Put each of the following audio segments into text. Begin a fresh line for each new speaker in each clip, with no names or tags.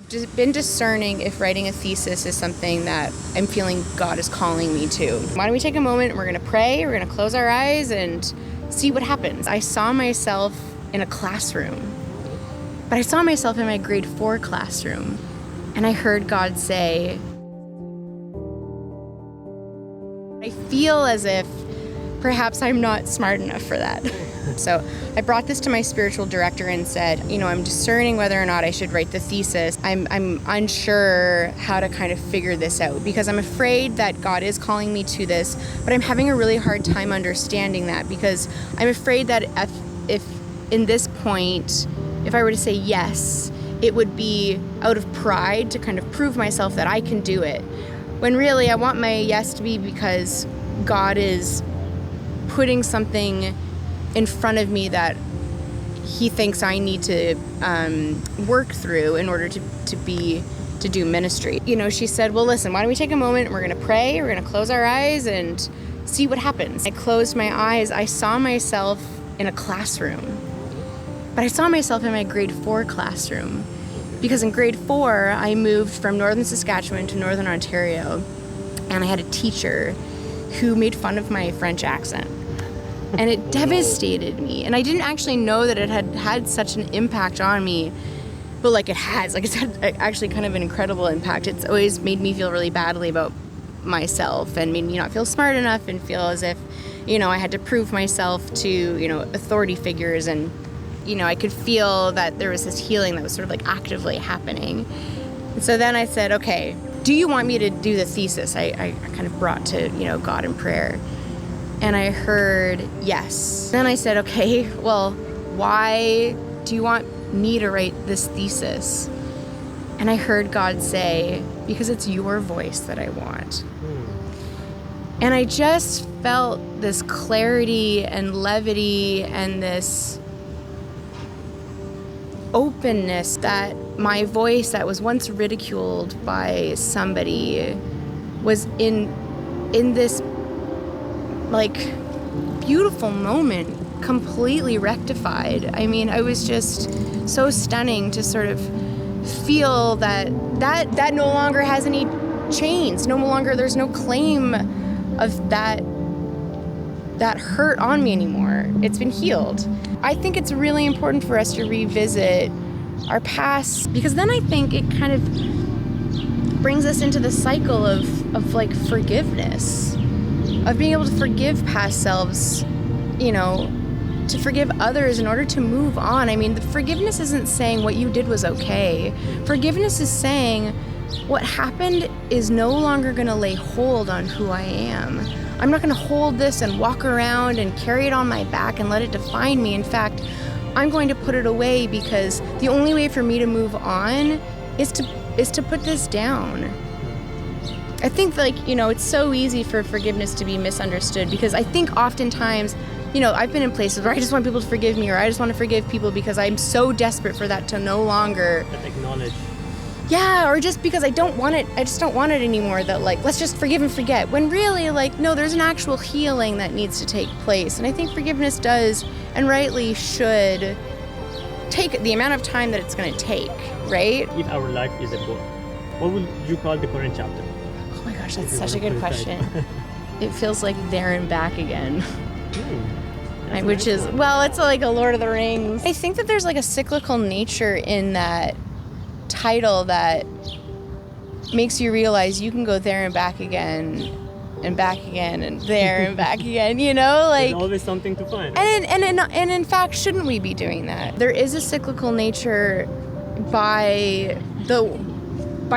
I've just been discerning if writing a thesis is something that I'm feeling God is calling me to. Why don't we take a moment and we're going to pray, we're going to close our eyes and see what happens. I saw myself in a classroom, but I saw myself in my grade 4 classroom, and I heard God say, I feel as if perhaps I'm not smart enough for that. So I brought this to my spiritual director and said, I'm discerning whether or not I should write the thesis. I'm unsure how to kind of figure this out because I'm afraid that God is calling me to this, but I'm having a really hard time understanding that because I'm afraid that if in this point, if I were to say yes, it would be out of pride to kind of prove myself that I can do it. When really I want my yes to be because God is putting something in front of me that he thinks I need to work through in order to do ministry. She said, well, listen, why don't we take a moment and we're going to pray, we're going to close our eyes and see what happens. I closed my eyes. I saw myself in a classroom, but I saw myself in my grade 4 classroom because in grade 4, I moved from northern Saskatchewan to northern Ontario, and I had a teacher who made fun of my French accent. And it devastated me. And I didn't actually know that it had such an impact on me. But it has. It's had actually kind of an incredible impact. It's always made me feel really badly about myself and made me not feel smart enough and feel as if, I had to prove myself to, authority figures. And, I could feel that there was this healing that was sort of actively happening. And so then I said, okay, do you want me to do the thesis? I kind of brought to, God in prayer. And I heard yes. Then I said, okay, well, why do you want me to write this thesis? And I heard God say, because it's your voice that I want. And I just felt this clarity and levity and this openness that my voice that was once ridiculed by somebody was in this beautiful moment, completely rectified. I mean, I was just so stunning to sort of feel that no longer has any chains. No longer, there's no claim of that hurt on me anymore. It's been healed. I think it's really important for us to revisit our past because then I think it kind of brings us into the cycle of forgiveness. Of being able to forgive past selves, to forgive others in order to move on. I mean, the forgiveness isn't saying what you did was okay. Forgiveness is saying what happened is no longer going to lay hold on who I am. I'm not going to hold this and walk around and carry it on my back and let it define me. In fact, I'm going to put it away because the only way for me to move on is to put this down. I think it's so easy for forgiveness to be misunderstood because I think oftentimes, I've been in places where I just want people to forgive me or I just want to forgive people because I'm so desperate for that to no longer
acknowledge.
Yeah, or just because I just don't want it anymore that let's just forgive and forget. When really no, there's an actual healing that needs to take place. And I think forgiveness does and rightly should take the amount of time that it's going to take, right?
If our life is a book, what would you call the current chapter?
Oh my gosh, that's such a good question. It feels like there and back again. Which is, it's like a Lord of the Rings. I think that there's a cyclical nature in that title that makes you realize you can go there and back again and there and back again,
There's always something to find.
And in fact, shouldn't we be doing that? There is a cyclical nature by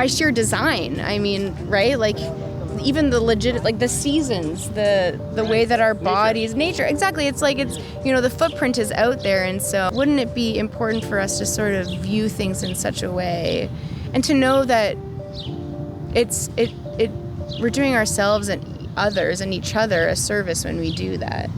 sheer design. I mean, right? Even the legit, the seasons, the way that our bodies, nature, exactly. It's the footprint is out there. And so wouldn't it be important for us to sort of view things in such a way and to know that we're doing ourselves and others and each other a service when we do that.